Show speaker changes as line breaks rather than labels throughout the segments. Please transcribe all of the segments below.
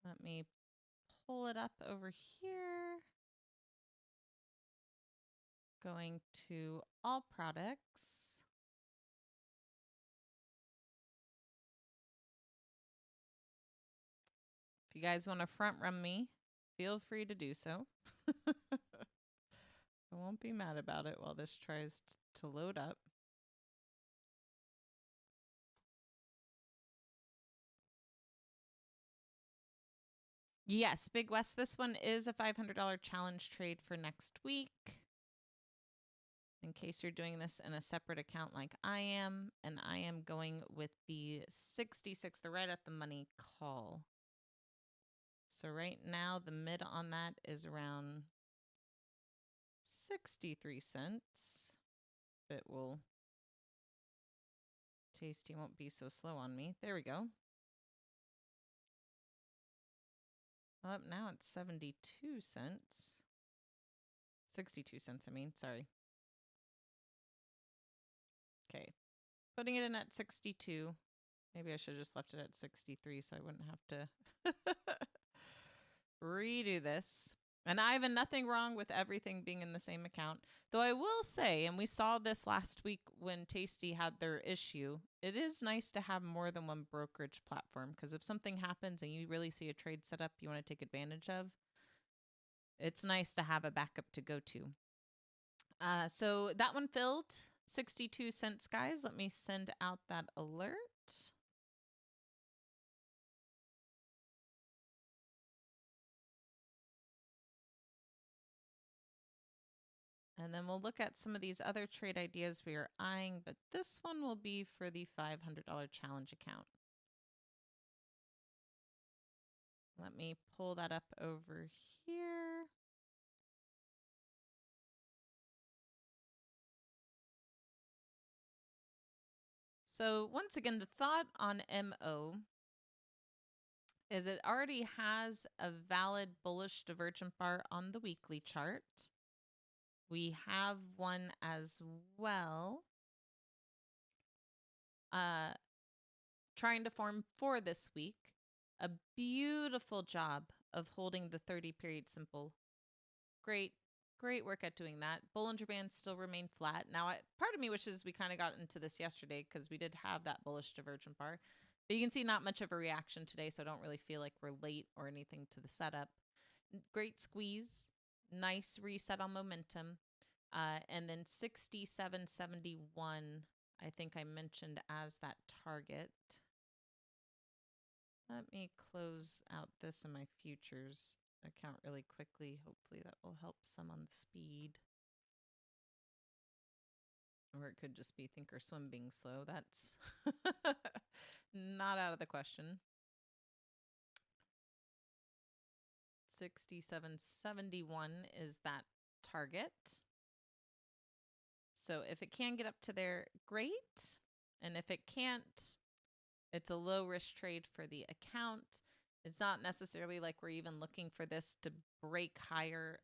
Let me pull it up over here. Going to all products. If you guys want to front run me, feel free to do so. I won't be mad about it while this tries to load up. Yes, Big West, this one is a $500 challenge trade for next week. In case you're doing this in a separate account like I am, and I am going with the 66, the right at the money call. So right now, the mid on that is around 63 cents. It will, Tasty won't be so slow on me. There we go. Up now it's 72 cents. 62 cents, I mean, sorry. Okay, putting it in at 62. Maybe I should have just left it at 63 so I wouldn't have to redo this. And I have nothing wrong with everything being in the same account. Though I will say, and we saw this last week when Tasty had their issue, it is nice to have more than one brokerage platform, because if something happens and you really see a trade set up you want to take advantage of, it's nice to have a backup to go to. So that one filled 62 cents, guys. Let me send out that alert. And then we'll look at some of these other trade ideas we are eyeing, but this one will be for the $500 challenge account. Let me pull that up over here. So once again, the thought on MO is it already has a valid bullish divergent bar on the weekly chart. We have one as well trying to form for this week. A beautiful job of holding the 30-period simple. Great work at doing that. Bollinger Bands still remain flat. Now, part of me wishes we kind of got into this yesterday because we did have that bullish divergent bar. But you can see not much of a reaction today, so I don't really feel like we're late or anything to the setup. Great squeeze. Nice reset on momentum. And then 67.71, I think I mentioned as that target. Let me close out this in my futures account really quickly. Hopefully that will help some on the speed. Or it could just be Thinkorswim being slow. That's not out of the question. 67.71 is that target. So if it can get up to there, great. And if it can't, it's a low risk trade for the account. It's not necessarily like we're even looking for this to break higher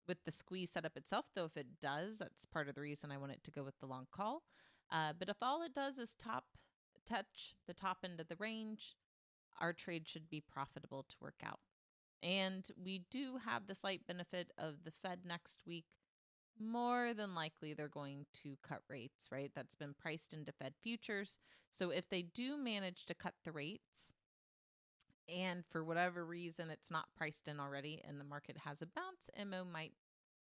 with the squeeze setup itself, though if it does, that's part of the reason I want it to go with the long call. But if all it does is touch the top end of the range, our trade should be profitable to work out. And we do have the slight benefit of the Fed next week. More than likely, they're going to cut rates, right? That's been priced into Fed futures. So if they do manage to cut the rates, and for whatever reason it's not priced in already and the market has a bounce, MO might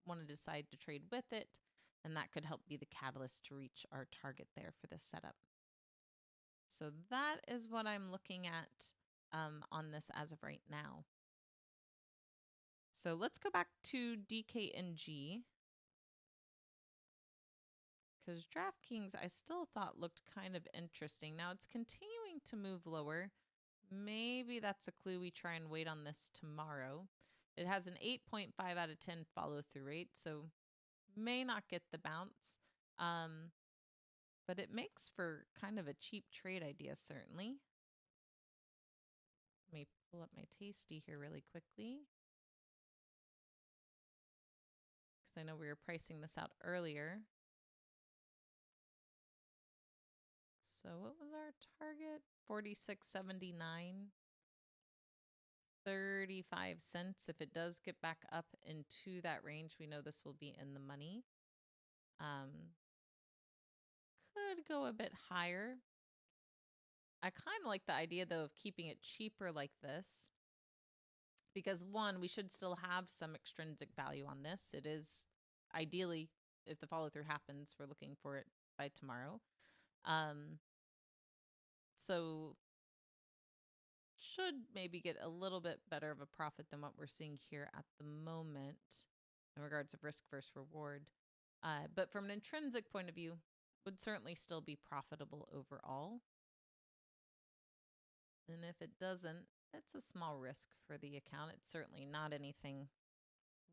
want to decide to trade with it, and that could help be the catalyst to reach our target there for this setup. So that is what I'm looking at on this as of right now. So let's go back to DKNG, because DraftKings I still thought looked kind of interesting. Now it's continuing to move lower. Maybe that's a clue we try and wait on this tomorrow. It has an 8.5 out of 10 follow through rate, so may not get the bounce. But it makes for kind of a cheap trade idea, certainly. Let me pull up my Tasty here really quickly, because I know we were pricing this out earlier. So what was our target? 46.79. 35 cents. If it does get back up into that range, we know this will be in the money. Could go a bit higher. I kind of like the idea, though, of keeping it cheaper like this. Because, one, we should still have some extrinsic value on this. It is, ideally, if the follow-through happens, we're looking for it by tomorrow. So should maybe get a little bit better of a profit than what we're seeing here at the moment in regards of risk versus reward. But from an intrinsic point of view, would certainly still be profitable overall. And if it doesn't, it's a small risk for the account. It's certainly not anything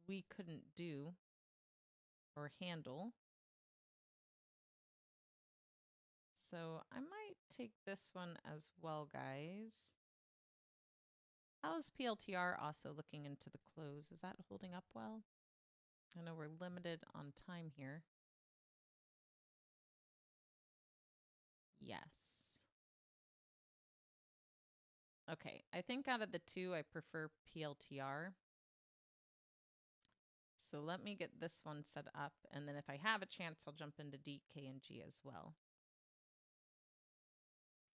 we couldn't do or handle. So I might take this one as well, guys. How is PLTR also looking into the close? Is that holding up well? I know we're limited on time here. Yes. Okay, I think out of the two, I prefer PLTR. So let me get this one set up, and then if I have a chance, I'll jump into DK and G as well.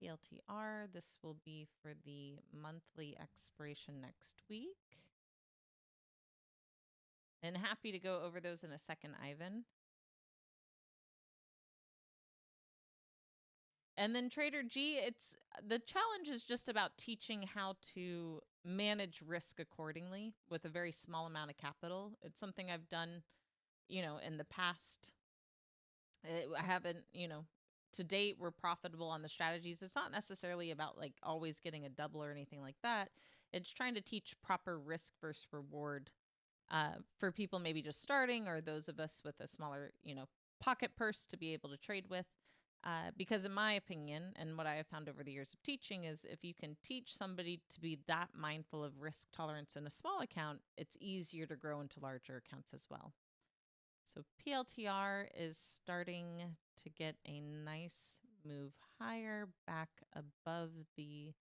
PLTR, this will be for the monthly expiration next week. And happy to go over those in a second, Ivan. And then Trader G, the challenge is just about teaching how to manage risk accordingly with a very small amount of capital. It's something I've done, in the past. I haven't, to date, we're profitable on the strategies. It's not necessarily about like always getting a double or anything like that. It's trying to teach proper risk versus reward for people maybe just starting, or those of us with a smaller, pocket purse to be able to trade with. Because in my opinion, and what I have found over the years of teaching, is if you can teach somebody to be that mindful of risk tolerance in a small account, it's easier to grow into larger accounts as well. So PLTR is starting to get a nice move higher, back above the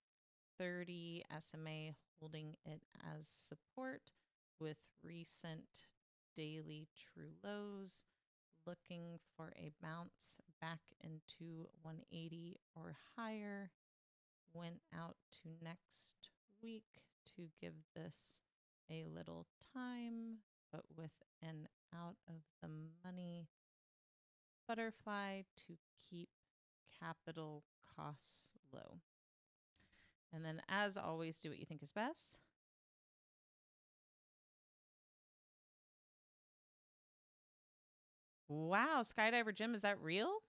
30 SMA, holding it as support with recent daily true lows, looking for a bounce back into 180 or higher. Went out to next week to give this a little time, but with an out of the money butterfly to keep capital costs low. And then, as always, do what you think is best. Wow, Skydiver Jim, is that real?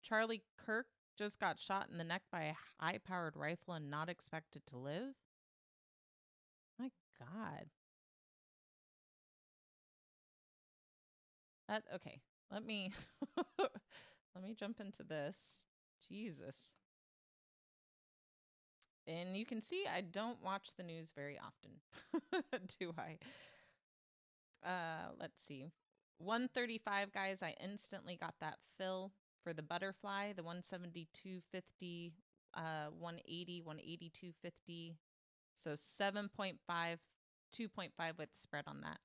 Charlie Kirk just got shot in the neck by a high-powered rifle and not expected to live? My God. Okay, let me let me jump into this. Jesus. And you can see I don't watch the news very often, do I? Let's see. 135, guys. I instantly got that fill for the butterfly, the 172.50, 180, 182.50. So 7.5, 2.5 with spread on that.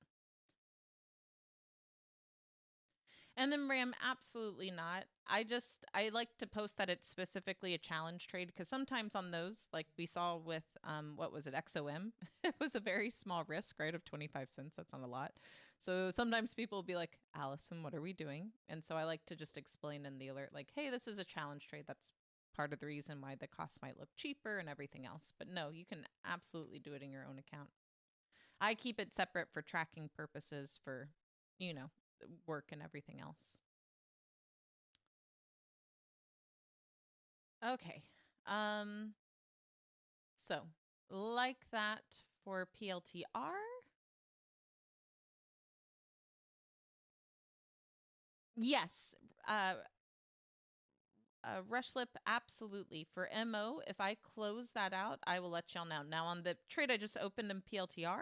And then Ram, absolutely not. I like to post that it's specifically a challenge trade, because sometimes on those, like we saw with, what was it, XOM, it was a very small risk, right, of 25 cents. That's not a lot. So sometimes people will be like, Allison, what are we doing? And so I like to just explain in the alert, like, hey, this is a challenge trade. That's part of the reason why the costs might look cheaper and everything else. But no, you can absolutely do it in your own account. I keep it separate for tracking purposes for, work and everything else. Okay. So like that for PLTR. Yes. Rush slip, absolutely. For MO, if I close that out, I will let y'all know. Now on the trade I just opened in PLTR,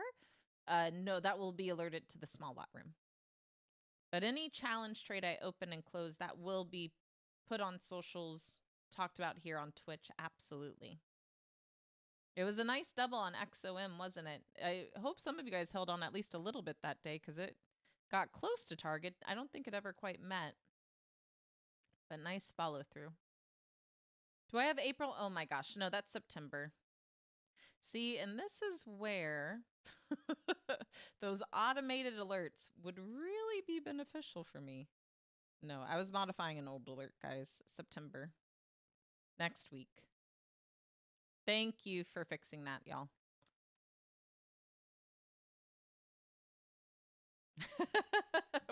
no, that will be alerted to the small bot room. But any challenge trade I open and close, that will be put on socials, talked about here on Twitch, absolutely. It was a nice double on XOM, wasn't it? I hope some of you guys held on at least a little bit that day because it got close to target. I don't think it ever quite met, but nice follow through. Do I have April? Oh my gosh, no, that's September. See, and this is where those automated alerts would really be beneficial for me. No, I was modifying an old alert, guys. September. Next week. Thank you for fixing that, y'all.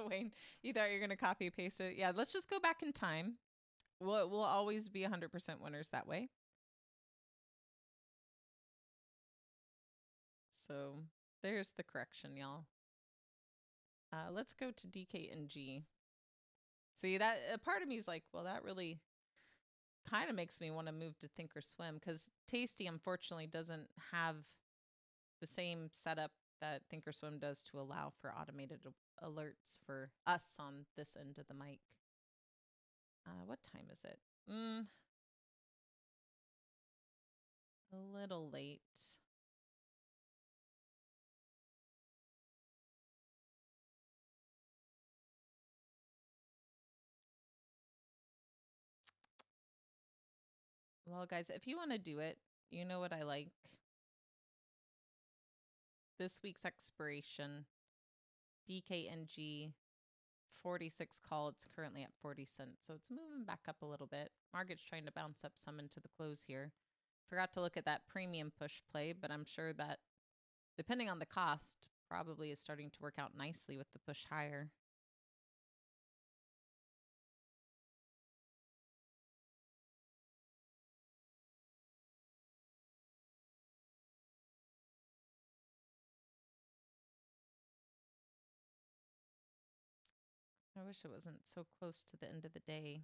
Wayne, you thought you were going to copy paste it? Yeah, let's just go back in time. We'll always be 100% winners that way. So there's the correction, y'all. Let's go to DK and G. See, that a part of me is like, well, that really kind of makes me want to move to Thinkorswim because Tasty, unfortunately, doesn't have the same setup that Thinkorswim does to allow for automated alerts for us on this end of the mic. What time is it? A little late. Well, guys, if you want to do it, you know what I like. This week's expiration, DKNG 46 call. It's currently at 40 cents, so it's moving back up a little bit. Market's trying to bounce up some into the close here. Forgot to look at that premium push play, but I'm sure that depending on the cost, probably is starting to work out nicely with the push higher. I wish it wasn't so close to the end of the day.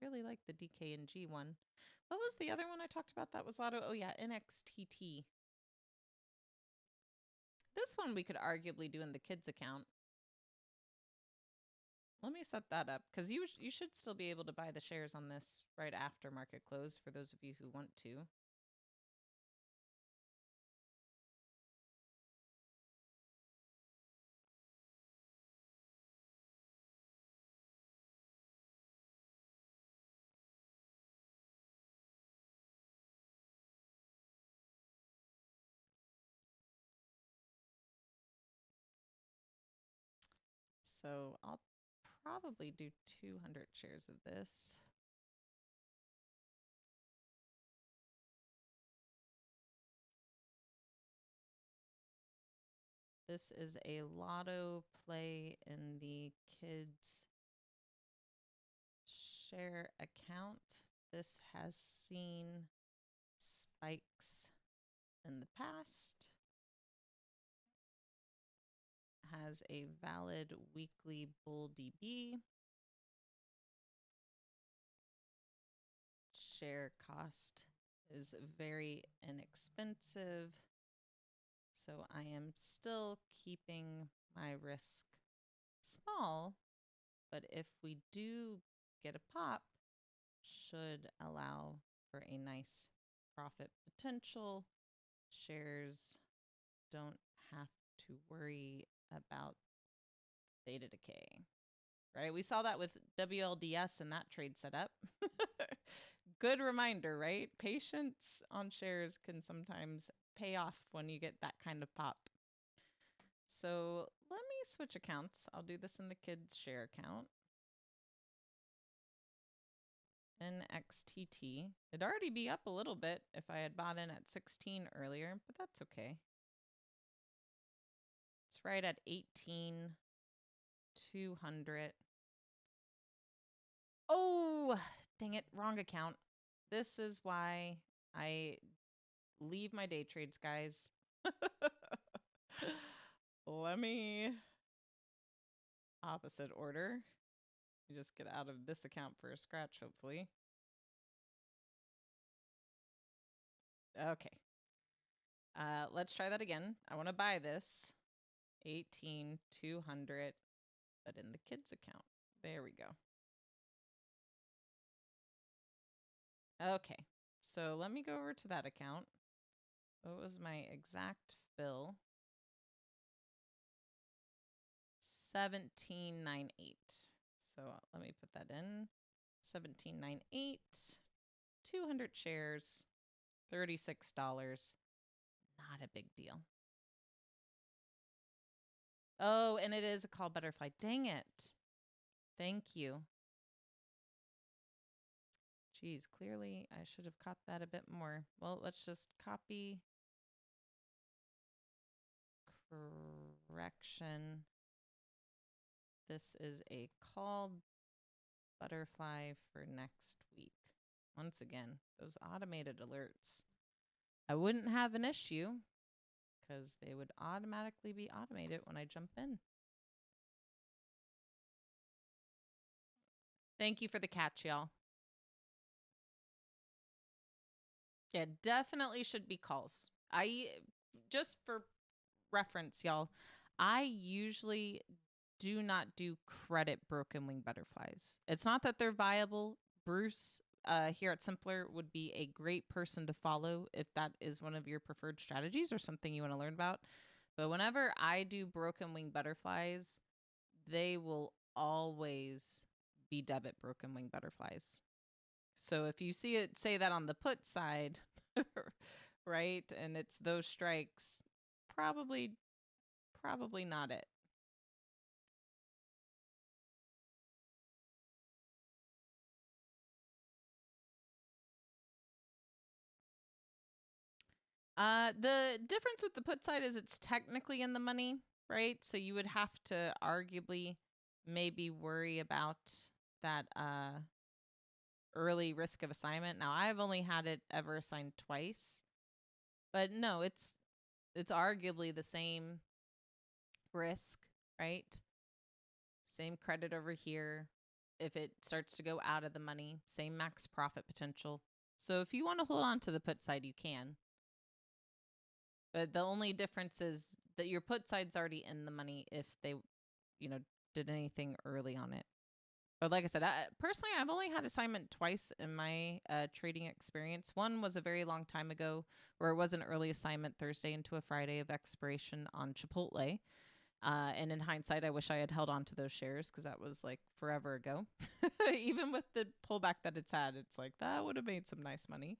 Really like the DKNG one. What was the other one I talked about that was Lotto? Oh yeah, NXTT. This one we could arguably do in the kids account. Let me set that up because you should still be able to buy the shares on this right after market close for those of you who want to. So I'll probably do 200 shares of this. This is a lotto play in the kids share account. This has seen spikes in the past. Has a valid weekly bull DB. Share cost is very inexpensive. So I am still keeping my risk small, but if we do get a pop, should allow for a nice profit potential. Shares don't have to worry about theta decay, right? We saw that with WLDS and that trade setup. Good reminder, right? Patience on shares can sometimes pay off when you get that kind of pop. So let me switch accounts. I'll do this in the kids share account. NXTT. It'd already be up a little bit if I had bought in at 16 earlier, but that's okay. It's right at 18,200. Oh, dang it, wrong account. This is why I leave my day trades, guys. Let me opposite order. You just get out of this account for a scratch, hopefully. Okay. Let's try that again. I want to buy this 18,200, but in the kids account. There we go. Okay. So let me go over to that account. What was my exact fill? 1798. So let me put that in. 1798, 200 shares, $36. Not a big deal. Oh, and it is a call butterfly. Dang it. Thank you. Geez, clearly I should have caught that a bit more. Well, let's just copy. Correction. This is a call butterfly for next week. Once again, those automated alerts. I wouldn't have an issue because they would automatically be automated when I jump in. Thank you for the catch, y'all. Yeah, definitely should be calls. Just for reference, y'all, I usually do not do credit broken wing butterflies. It's not that they're viable. Bruce here at Simpler would be a great person to follow if that is one of your preferred strategies or something you want to learn about. But whenever I do broken wing butterflies, they will always be debit broken wing butterflies. So if you see it say that on the put side, right, and it's those strikes, probably not it. The difference with the put side is it's technically in the money, right? So you would have to arguably maybe worry about that early risk of assignment. Now, I've only had it ever assigned twice, but no, it's arguably the same risk, right? Same credit over here. If it starts to go out of the money, same max profit potential. So if you want to hold on to the put side, you can. But the only difference is that your put side's already in the money if they, did anything early on it. But like I said, personally, I've only had assignment twice in my trading experience. One was a very long time ago where it was an early assignment Thursday into a Friday of expiration on Chipotle. And in hindsight, I wish I had held on to those shares because that was like forever ago. Even with the pullback that it's had, it's like that would have made some nice money.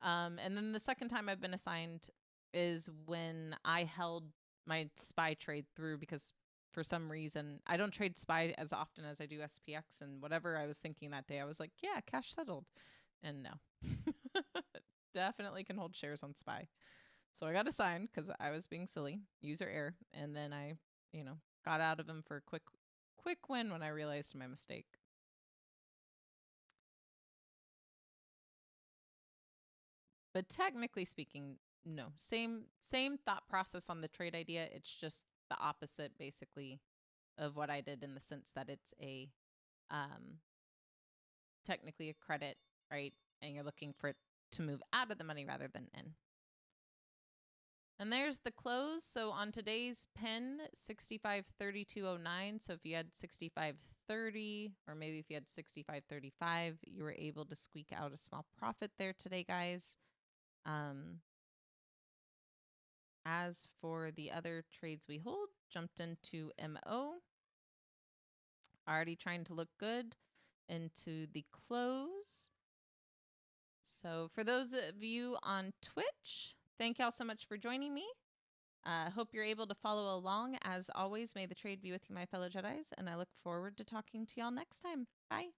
And then the second time I've been assigned is when I held my SPY trade through because for some reason I don't trade SPY as often as I do SPX, and whatever I was thinking that day, I was like, yeah, cash settled. And no, definitely can hold shares on SPY. So I got assigned because I was being silly, user error. And then I, got out of them for a quick win when I realized my mistake. But technically speaking, no. Same thought process on the trade idea. It's just the opposite basically of what I did in the sense that it's a technically a credit, right? And you're looking for it to move out of the money rather than in. And there's the close. So on today's pin, 65.3209. So if you had 65.30 or maybe if you had 65.35, you were able to squeak out a small profit there today, guys. As for the other trades we hold, jumped into MO. Already trying to look good into the close. So for those of you on Twitch, thank y'all so much for joining me. Hope you're able to follow along. As always, may the trade be with you, my fellow Jedis, and I look forward to talking to y'all next time. Bye.